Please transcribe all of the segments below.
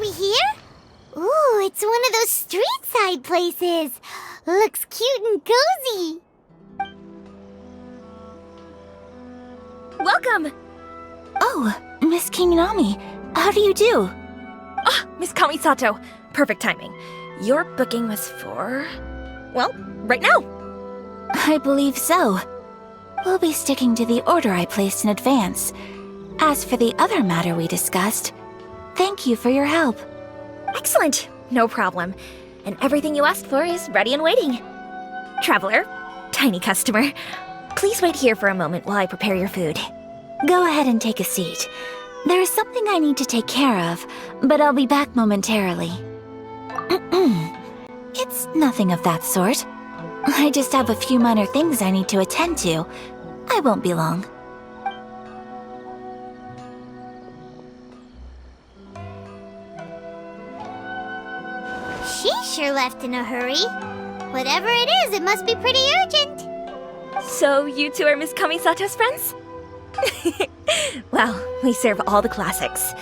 we here? Ooh, it's one of those street-side places. Looks cute and cozy. Welcome! Oh, Miss Kiminami, how do you do? Ah, Miss Kamisato. Perfect timing. Your booking was for... well, right now. I believe so. We'll be sticking to the order I placed in advance. As for the other matter we discussed, thank you for your help. Excellent. No problem. And everything you asked for is ready and waiting. Traveler, tiny customer, please wait here for a moment while I prepare your food. Go ahead and take a seat. There is something I need to take care of, but I'll be back momentarily. It's nothing of that sort. I just have a few minor things I need to attend to. I won't be long. She sure left in a hurry. Whatever it is, it must be pretty urgent. So you two are Miss Kamisato's friends? Well, we serve all the classics.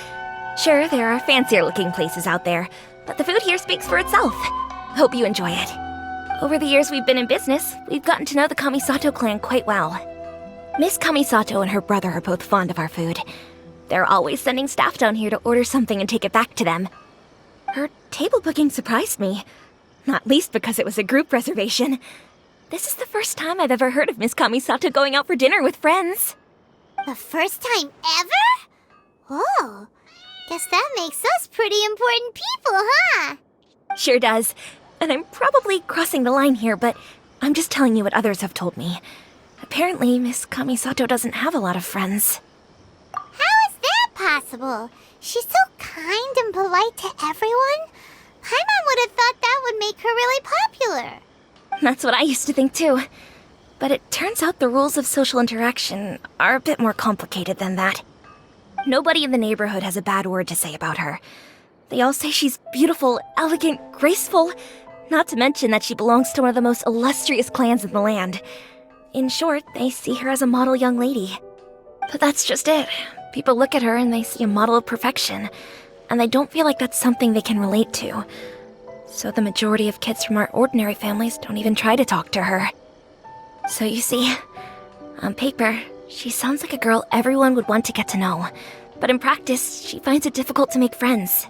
Sure, there are fancier-looking places out there, but the food here speaks for itself. Hope you enjoy it. Over the years we've been in business, we've gotten to know the Kamisato clan quite well. Miss Kamisato and her brother are both fond of our food. They're always sending staff down here to order something and take it back to them. Her table booking surprised me, not least because it was a group reservation. This is the first time I've ever heard of Miss Kamisato going out for dinner with friends. The first time ever? Oh, guess that makes us pretty important people, huh? Sure does. And I'm probably crossing the line here, but I'm just telling you what others have told me. Apparently, Miss Kamisato doesn't have a lot of friends. How is that possible? She's so kind and polite to everyone. Paimon would have thought that would make her really popular. That's what I used to think too. But it turns out the rules of social interaction are a bit more complicated than that. Nobody in the neighborhood has a bad word to say about her. They all say she's beautiful, elegant, graceful, not to mention that she belongs to one of the most illustrious clans in the land. In short, they see her as a model young lady. But that's just it. People look at her and they see a model of perfection, and they don't feel like that's something they can relate to. So the majority of kids from our ordinary families don't even try to talk to her. So you see, on paper, she sounds like a girl everyone would want to get to know. But in practice, she finds it difficult to make friends.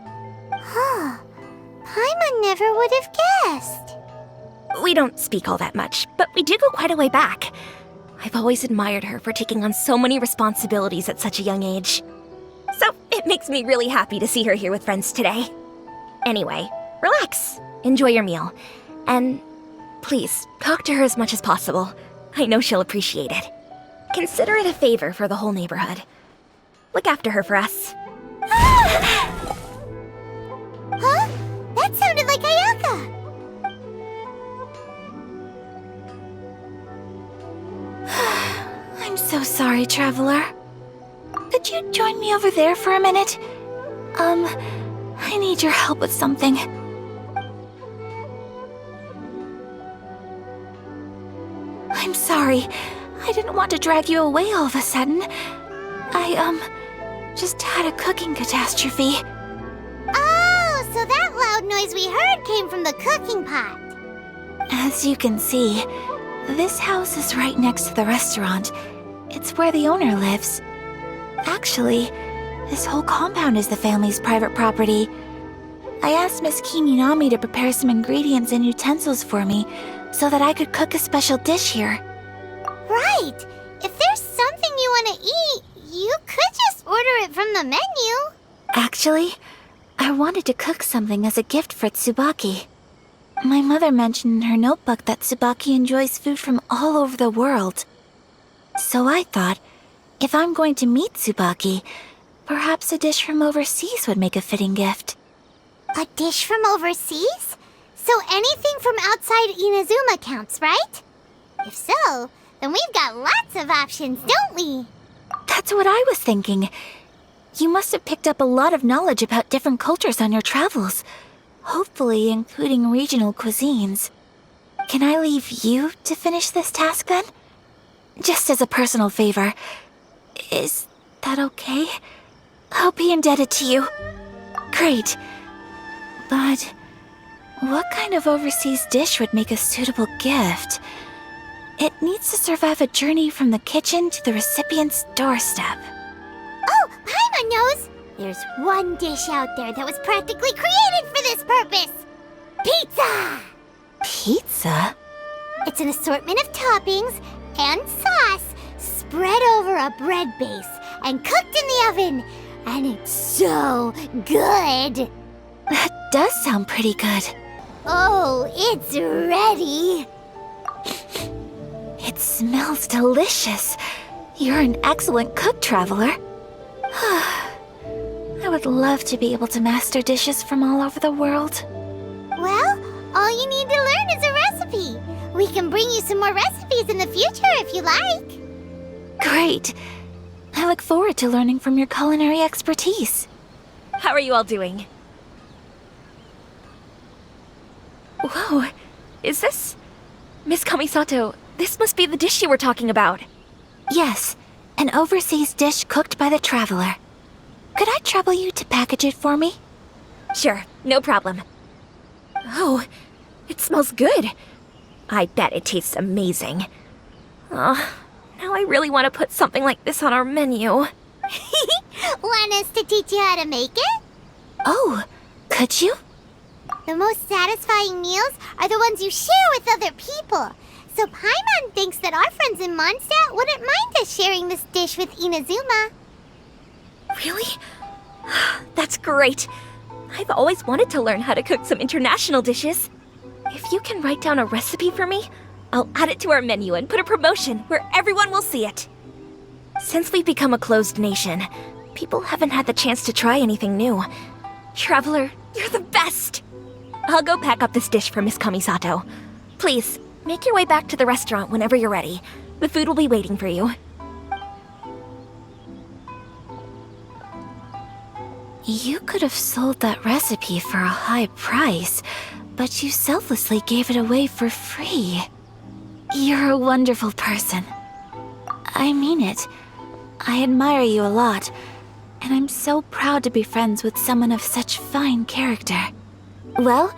Huh. Paimon never would have guessed. We don't speak all that much, but we do go quite a way back. I've always admired her for taking on so many responsibilities at such a young age. So it makes me really happy to see her here with friends today. Anyway, relax, enjoy your meal, and please, talk to her as much as possible. I know she'll appreciate it. Consider it a favor for the whole neighborhood. Look after her for us. Huh? That sounded like Ayaka! I'm so sorry, traveler. Could you join me over there for a minute? I need your help with something. I'm sorry. I didn't want to drag you away all of a sudden. I, just had a cooking catastrophe. Oh, so that loud noise we heard came from the cooking pot. As you can see, this house is right next to the restaurant. It's where the owner lives. Actually, this whole compound is the family's private property. I asked Miss Kiminami to prepare some ingredients and utensils for me so that I could cook a special dish here. Right. If there's something you want to eat, you could just order it from the menu. Actually, I wanted to cook something as a gift for Tsubaki. My mother mentioned in her notebook that Tsubaki enjoys food from all over the world. So I thought, if I'm going to meet Tsubaki, perhaps a dish from overseas would make a fitting gift. A dish from overseas? So anything from outside Inazuma counts, right? If so, then we've got lots of options, don't we? That's what I was thinking. You must have picked up a lot of knowledge about different cultures on your travels, hopefully including regional cuisines. Can I leave you to finish this task then? Just as a personal favor. Is that okay? I'll be indebted to you. Great. But what kind of overseas dish would make a suitable gift? It needs to survive a journey from the kitchen to the recipient's doorstep. Oh, Paimon knows! There's one dish out there that was practically created for this purpose! Pizza! Pizza? It's an assortment of toppings and sauce spread over a bread base and cooked in the oven. And it's so good! That does sound pretty good. Oh, it's ready! It smells delicious. You're an excellent cook, Traveler. I would love to be able to master dishes from all over the world. Well, all you need to learn is a recipe. We can bring you some more recipes in the future if you like. Great. I look forward to learning from your culinary expertise. How are you all doing? Whoa, is this... Miss Kamisato, this must be the dish you were talking about. Yes, an overseas dish cooked by the Traveler. Could I trouble you to package it for me? Sure, no problem. Oh, it smells good. I bet it tastes amazing. Oh, now I really want to put something like this on our menu. Want us to teach you how to make it? Oh, could you? The most satisfying meals are the ones you share with other people. So Paimon thinks that our friends in Mondstadt wouldn't mind us sharing this dish with Inazuma. Really? That's great. I've always wanted to learn how to cook some international dishes. If you can write down a recipe for me, I'll add it to our menu and put a promotion where everyone will see it. Since we've become a closed nation, people haven't had the chance to try anything new. Traveler, you're the best! I'll go pack up this dish for Miss Kamisato. Please, make your way back to the restaurant whenever you're ready. The food will be waiting for you. You could have sold that recipe for a high price, but you selflessly gave it away for free. You're a wonderful person. I mean it. I admire you a lot, and I'm so proud to be friends with someone of such fine character. Well,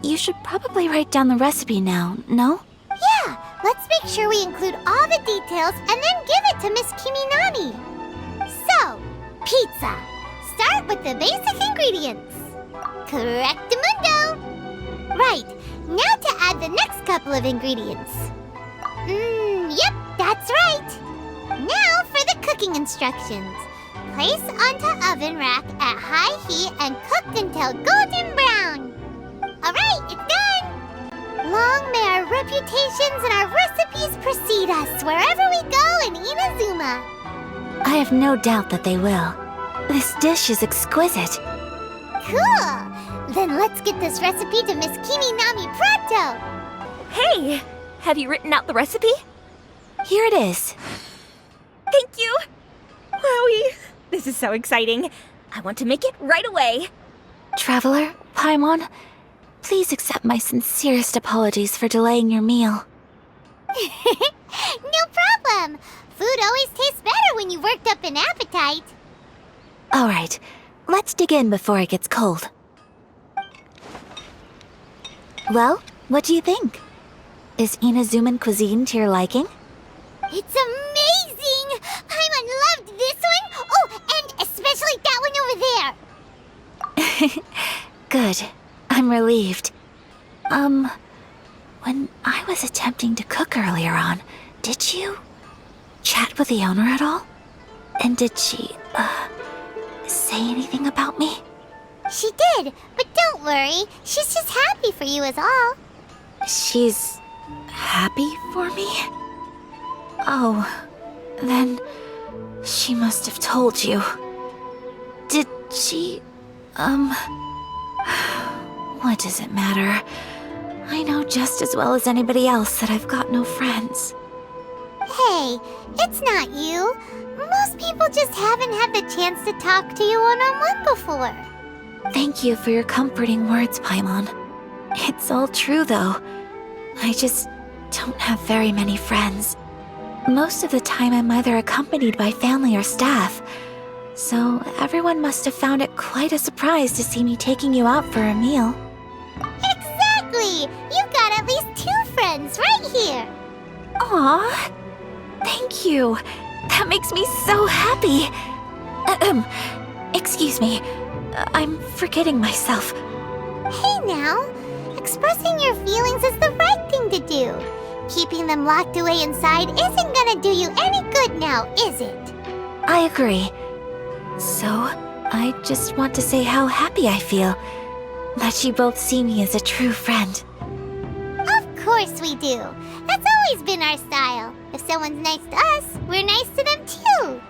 you should probably write down the recipe now, no? Yeah, let's make sure we include all the details and then give it to Miss Kiminami. So, pizza. Start with the basic ingredients. Correctamundo. Right, now to add the next couple of ingredients. Yep, that's right. Now for the cooking instructions. Place onto oven rack at high heat and cook until golden brown. Alright, it's done! Long may our reputations and our recipes precede us wherever we go in Inazuma. I have no doubt that they will. This dish is exquisite. Cool! Then let's get this recipe to Miss Kiminami pronto! Hey! Have you written out the recipe? Here it is. Thank you! Wowie! This is so exciting. I want to make it right away. Traveler, Paimon, please accept my sincerest apologies for delaying your meal. No problem! Food always tastes better when you've worked up an appetite. All right, let's dig in before it gets cold. Well, what do you think? Is Inazuman cuisine to your liking? It's amazing! Paimon loved this one! Oh, and especially that one over there! Good. I'm relieved. When I was attempting to cook earlier on, did you chat with the owner at all? And did she, say anything about me? She did, but don't worry. She's just happy for you is all. She's happy for me? Oh, then she must have told you. Did she, what does it matter? I know just as well as anybody else that I've got no friends. Hey, it's not you. Most people just haven't had the chance to talk to you one-on-one before. Thank you for your comforting words, Paimon. It's all true, though. I just don't have very many friends. Most of the time I'm either accompanied by family or staff, so everyone must have found it quite a surprise to see me taking you out for a meal. Tsubaki! You've got at least 2 friends right here! Aw, thank you. That makes me so happy. Excuse me. I'm forgetting myself. Hey now! Expressing your feelings is the right thing to do. Keeping them locked away inside isn't gonna do you any good now, is it? I agree. So, I just want to say how happy I feel that you both see me as a true friend. Of course we do. That's always been our style. If someone's nice to us, we're nice to them too.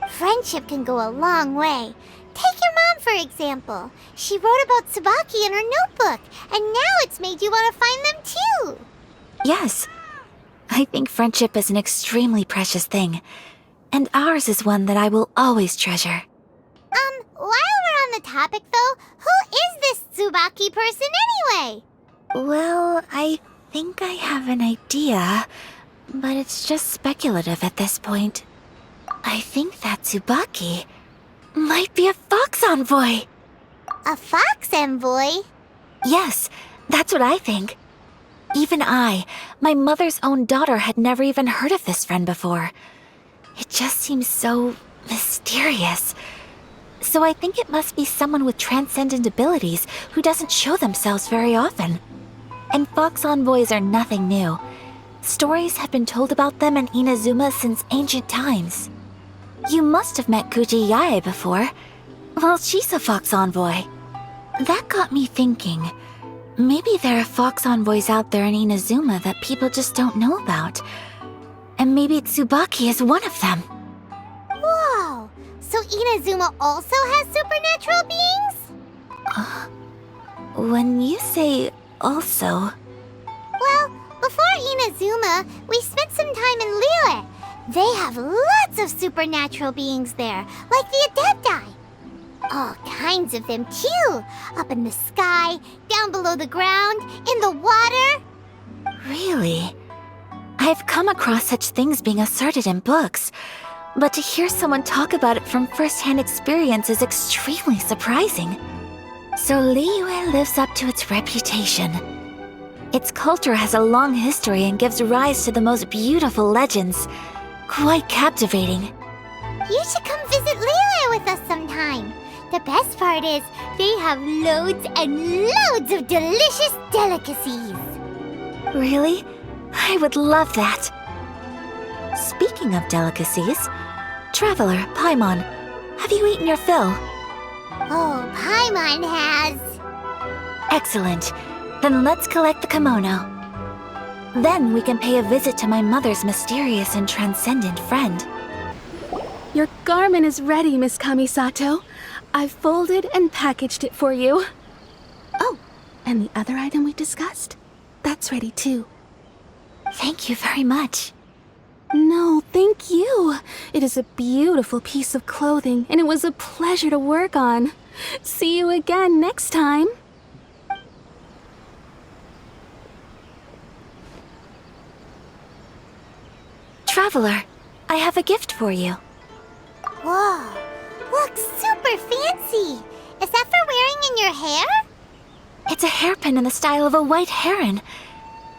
Friendship can go a long way. Take your mom, for example. She wrote about Tsubaki in her notebook, and now it's made you want to find them too. Yes. I think friendship is an extremely precious thing, and ours is one that I will always treasure. While we're on the topic though, who is this Tsubaki person anyway? Well, I think I have an idea, but it's just speculative at this point. I think that Tsubaki might be a fox envoy. A fox envoy? Yes, that's what I think. Even I, my mother's own daughter, had never even heard of this friend before. It just seems so mysterious. So I think it must be someone with transcendent abilities who doesn't show themselves very often. And fox envoys are nothing new. Stories have been told about them in Inazuma since ancient times. You must have met Kuji Yae before. Well, she's a fox envoy. That got me thinking. Maybe there are fox envoys out there in Inazuma that people just don't know about. And maybe Tsubaki is one of them. Whoa! So Inazuma also has supernatural beings? When you say also... Well, before Inazuma, we spent some time in Liyue. They have lots of supernatural beings there, like the Adepti. All kinds of them too. Up in the sky, down below the ground, in the water. Really? I've come across such things being asserted in books, but to hear someone talk about it from first-hand experience is extremely surprising. So Liyue lives up to its reputation. Its culture has a long history and gives rise to the most beautiful legends. Quite captivating. You should come visit Liyue with us sometime. The best part is, they have loads and loads of delicious delicacies. Really? I would love that. Speaking of delicacies, Traveler, Paimon, have you eaten your fill? Oh, Paimon has. Excellent. Then let's collect the kimono. Then we can pay a visit to my mother's mysterious and transcendent friend. Your garment is ready, Miss Kamisato. I've folded and packaged it for you. Oh, and the other item we discussed? That's ready too. Thank you very much. No, thank you. It is a beautiful piece of clothing, and it was a pleasure to work on. See you again next time. Traveler, I have a gift for you. Whoa, looks super fancy. Is that for wearing in your hair? It's a hairpin in the style of a white heron.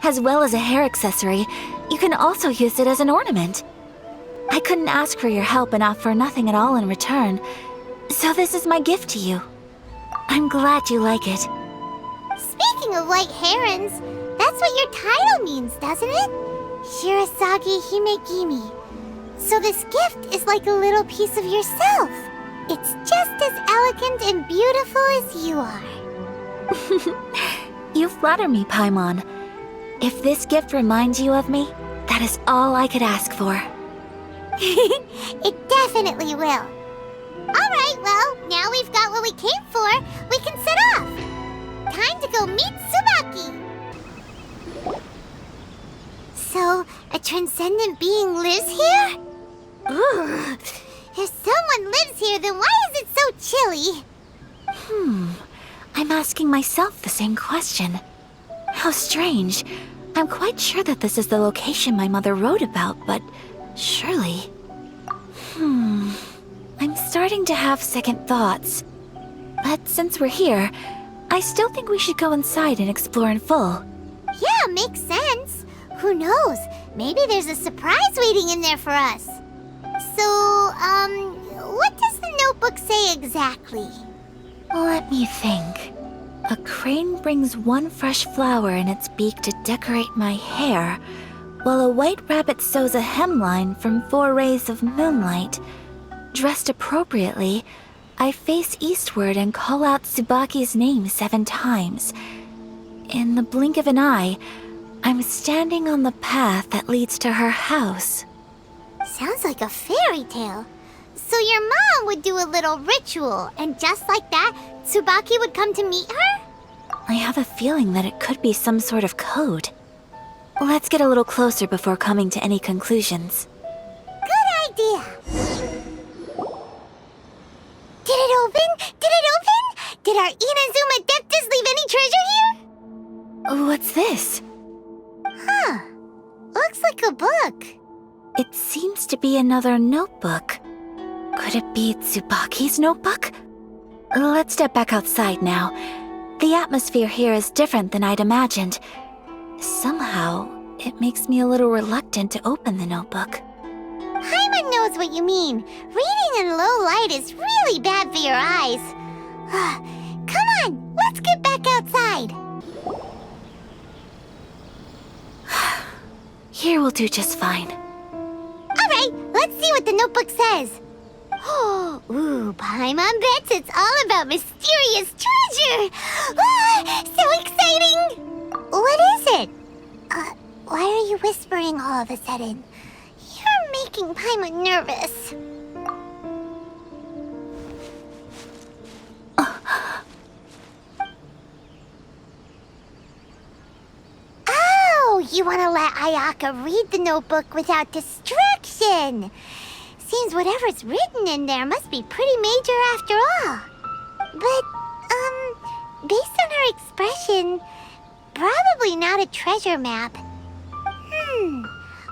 As well as a hair accessory, you can also use it as an ornament. I couldn't ask for your help and offer nothing at all in return, so this is my gift to you. I'm glad you like it. Speaking of white herons, that's what your title means, doesn't it? Shirasagi Himegimi. So this gift is like a little piece of yourself. It's just as elegant and beautiful as you are. You flatter me, Paimon. If this gift reminds you of me, that is all I could ask for. It definitely will. Alright, well, now we've got what we came for, we can set off. Time to go meet Tsubaki. So, a transcendent being lives here? Ugh. If someone lives here, then why is it so chilly? I'm asking myself the same question. How strange. I'm quite sure that this is the location my mother wrote about, but surely... I'm starting to have second thoughts. But since we're here, I still think we should go inside and explore in full. Yeah, makes sense. Who knows? Maybe there's a surprise waiting in there for us. So, what does the notebook say exactly? Let me think. A crane brings one fresh flower in its beak to decorate my hair, while a white rabbit sews a hemline from 4 rays of moonlight. Dressed appropriately, I face eastward and call out Tsubaki's name 7 times. In the blink of an eye, I'm standing on the path that leads to her house. Sounds like a fairy tale. So your mom would do a little ritual, and just like that, Tsubaki would come to meet her? I have a feeling that it could be some sort of code. Let's get a little closer before coming to any conclusions. Good idea. Did it open? Did it open? Did our Inazuma Adeptus leave any treasure here? What's this? Huh. Looks like a book. It seems to be another notebook. Could it be Tsubaki's notebook? Let's step back outside now. The atmosphere here is different than I'd imagined. Somehow, it makes me a little reluctant to open the notebook. Paimon knows what you mean. Reading in low light is really bad for your eyes. Come on, let's get back outside. Here will do just fine. Alright, let's see what the notebook says. Ooh, Paimon bets it's all about mysterious treasure! So exciting! What is it? Why are you whispering all of a sudden? You're making Paimon nervous. Oh, you want to let Ayaka read the notebook without distraction. Seems whatever's written in there must be pretty major after all. But, based on her expression, probably not a treasure map.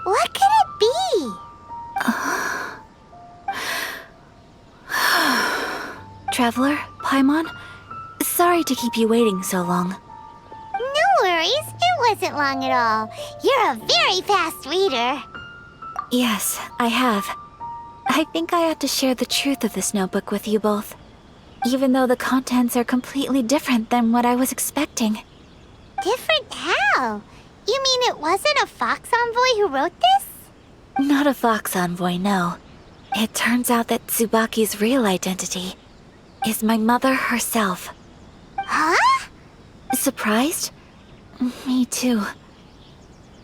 What could it be? Traveler, Paimon, sorry to keep you waiting so long. No worries, it wasn't long at all. You're a very fast reader. Yes, I have. I think I ought to share the truth of this notebook with you both, even though the contents are completely different than what I was expecting. Different how? You mean it wasn't a Fox Envoy who wrote this? Not a Fox Envoy, no. It turns out that Tsubaki's real identity is my mother herself. Huh? Surprised? Me too.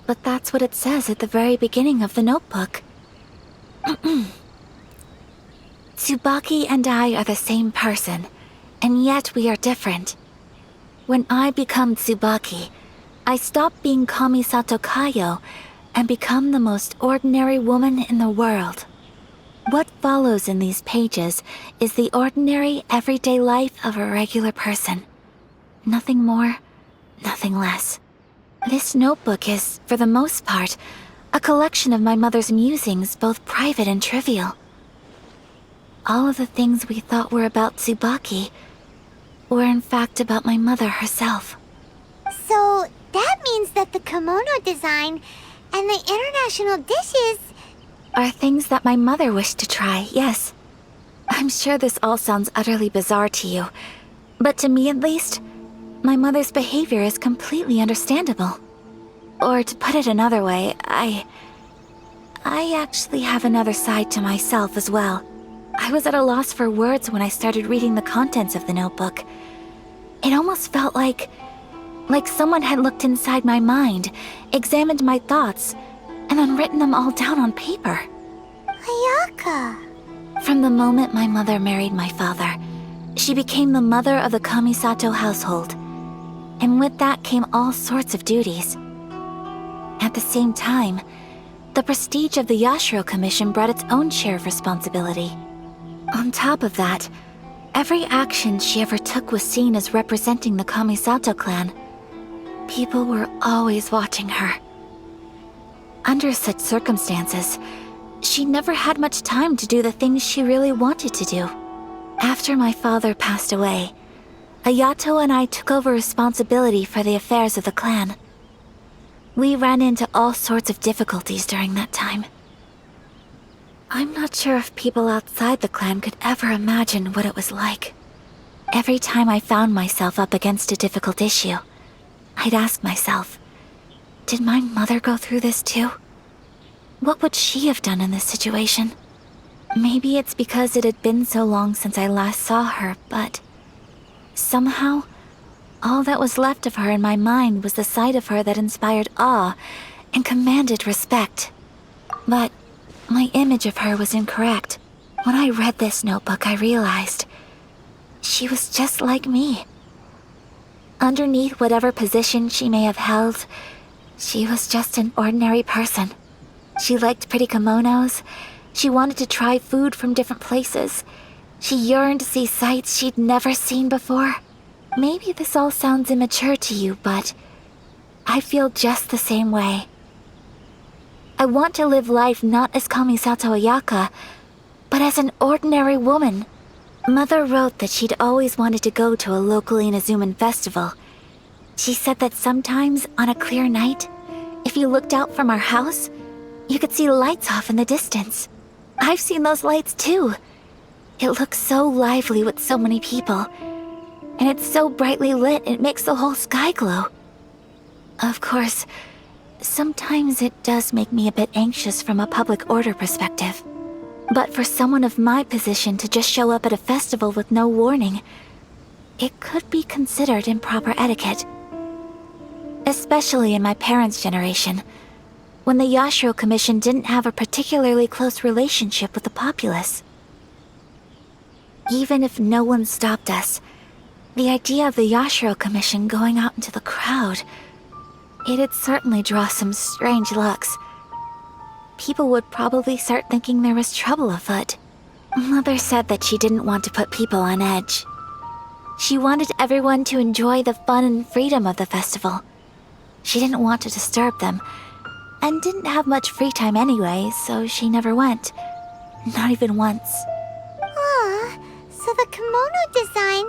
But that's what it says at the very beginning of the notebook. Tsubaki and I are the same person, and yet we are different. When I become Tsubaki, I stop being Kamisato Kayo and become the most ordinary woman in the world. What follows in these pages is the ordinary, everyday life of a regular person. Nothing more, nothing less. This notebook is, for the most part, a collection of my mother's musings, both private and trivial. All of the things we thought were about Tsubaki were in fact about my mother herself. So that means that the kimono design and the international dishes are things that my mother wished to try, yes. I'm sure this all sounds utterly bizarre to you, but to me at least, my mother's behavior is completely understandable. Or to put it another way, I actually have another side to myself as well. I was at a loss for words when I started reading the contents of the notebook. It almost felt like someone had looked inside my mind, examined my thoughts, and then written them all down on paper. Ayaka. From the moment my mother married my father, she became the mother of the Kamisato household. And with that came all sorts of duties. At the same time, the prestige of the Yashiro Commission brought its own share of responsibility. On top of that, every action she ever took was seen as representing the Kamisato clan. People were always watching her. Under such circumstances, she never had much time to do the things she really wanted to do. After my father passed away, Ayato and I took over responsibility for the affairs of the clan. We ran into all sorts of difficulties during that time. I'm not sure if people outside the clan could ever imagine what it was like. Every time I found myself up against a difficult issue, I'd ask myself, did my mother go through this too? What would she have done in this situation? Maybe it's because it had been so long since I last saw her, but somehow, all that was left of her in my mind was the sight of her that inspired awe and commanded respect. But my image of her was incorrect. When I read this notebook, I realized she was just like me. Underneath whatever position she may have held, she was just an ordinary person. She liked pretty kimonos. She wanted to try food from different places. She yearned to see sights she'd never seen before. Maybe this all sounds immature to you, but I feel just the same way. I want to live life not as Kamisato Ayaka, but as an ordinary woman. Mother wrote that she'd always wanted to go to a local Inazuman festival. She said that sometimes, on a clear night, if you looked out from our house, you could see lights off in the distance. I've seen those lights too. It looks so lively with so many people. And it's so brightly lit, it makes the whole sky glow. Of course, sometimes it does make me a bit anxious from a public order perspective. But for someone of my position to just show up at a festival with no warning, it could be considered improper etiquette. Especially in my parents' generation, when the Yashiro Commission didn't have a particularly close relationship with the populace. Even if no one stopped us, the idea of the Yashiro Commission going out into the crowd, it'd certainly draw some strange looks. People would probably start thinking there was trouble afoot. Mother said that she didn't want to put people on edge. She wanted everyone to enjoy the fun and freedom of the festival. She didn't want to disturb them, and didn't have much free time anyway, so she never went. Not even once. Aw, so the kimono design,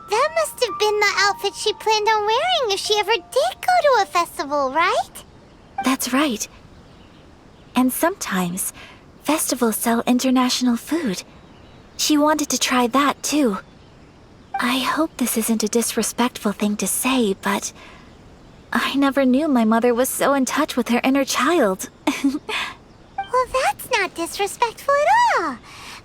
that must have been the outfit she planned on wearing if she ever did go to a festival, right? That's right. And sometimes, festivals sell international food. She wanted to try that too. I hope this isn't a disrespectful thing to say, but I never knew my mother was so in touch with her inner child. Well, that's not disrespectful at all.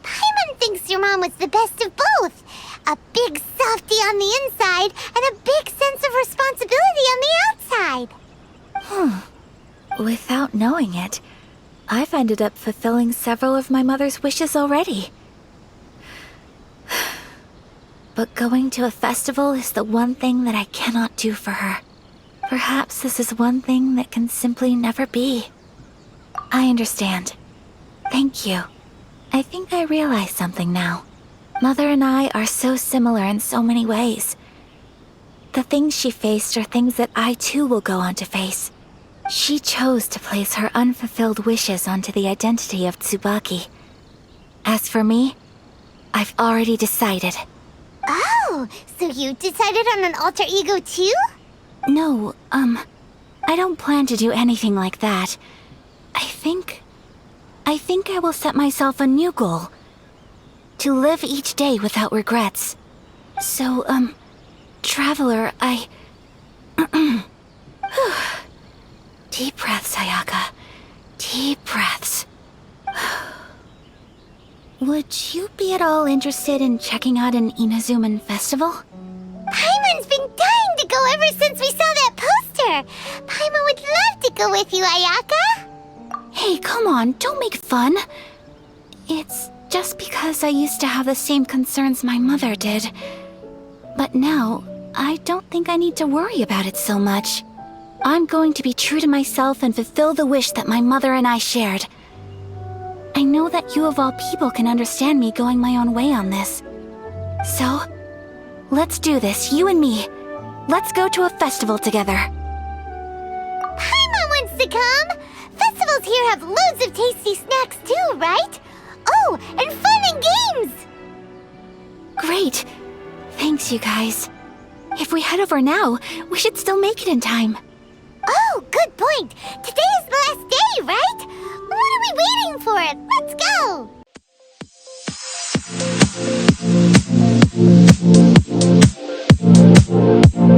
Paimon thinks your mom was the best of both. A big softie on the inside and a big sense of responsibility on the outside. Without knowing it, I've ended up fulfilling several of my mother's wishes already. But going to a festival is the one thing that I cannot do for her. Perhaps this is one thing that can simply never be. I understand. Thank you. I think I realize something now. Mother and I are so similar in so many ways. The things she faced are things that I too will go on to face. She chose to place her unfulfilled wishes onto the identity of Tsubaki. As for me, I've already decided. Oh, so you decided on an alter ego too? No, I don't plan to do anything like that. I think I will set myself a new goal. To live each day without regrets. So, Traveler, Deep breaths, Ayaka. Deep breaths. Would you be at all interested in checking out an Inazuman festival? Paimon's been dying to go ever since we saw that poster. Paimon would love to go with you, Ayaka. Hey, come on, don't make fun. It's just because I used to have the same concerns my mother did. But now, I don't think I need to worry about it so much. I'm going to be true to myself and fulfill the wish that my mother and I shared. I know that you of all people can understand me going my own way on this. So, let's do this, you and me. Let's go to a festival together. Paimon wants to come. Festivals here have loads of tasty snacks too, right? Oh, and fun and games. Great. Thanks, you guys. If we head over now, we should still make it in time. Oh, good point. Today is the last day, right? What are we waiting for? Let's go!